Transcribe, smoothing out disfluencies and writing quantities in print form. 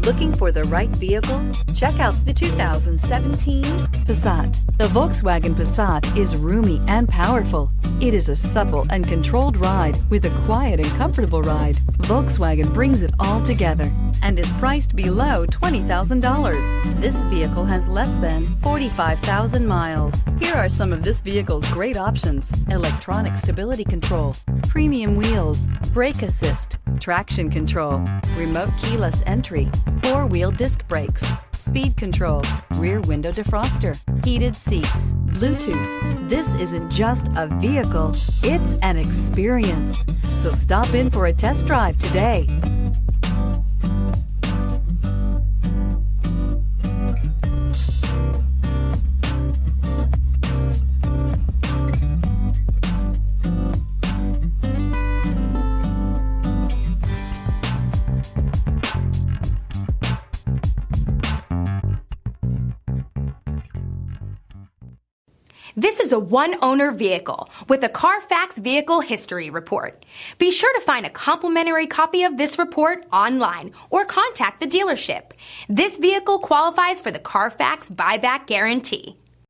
Looking for the right vehicle? Check out the 2017 Passat. The Volkswagen Passat is roomy and powerful. It is a supple and controlled ride with a quiet and comfortable ride. Volkswagen brings it all together and is priced below $20,000. This vehicle has less than 45,000 miles. Here are some of this vehicle's great options: electronic stability control, premium wheels, brake assist, traction control, remote keyless entry, four-wheel disc brakes, speed control, rear window defroster, heated seats, Bluetooth. This isn't just a vehicle, it's an experience. So stop in for a test drive today. This is a one-owner vehicle with a Carfax Vehicle History Report. Be sure to find a complimentary copy of this report online or contact the dealership. This vehicle qualifies for the Carfax Buyback Guarantee.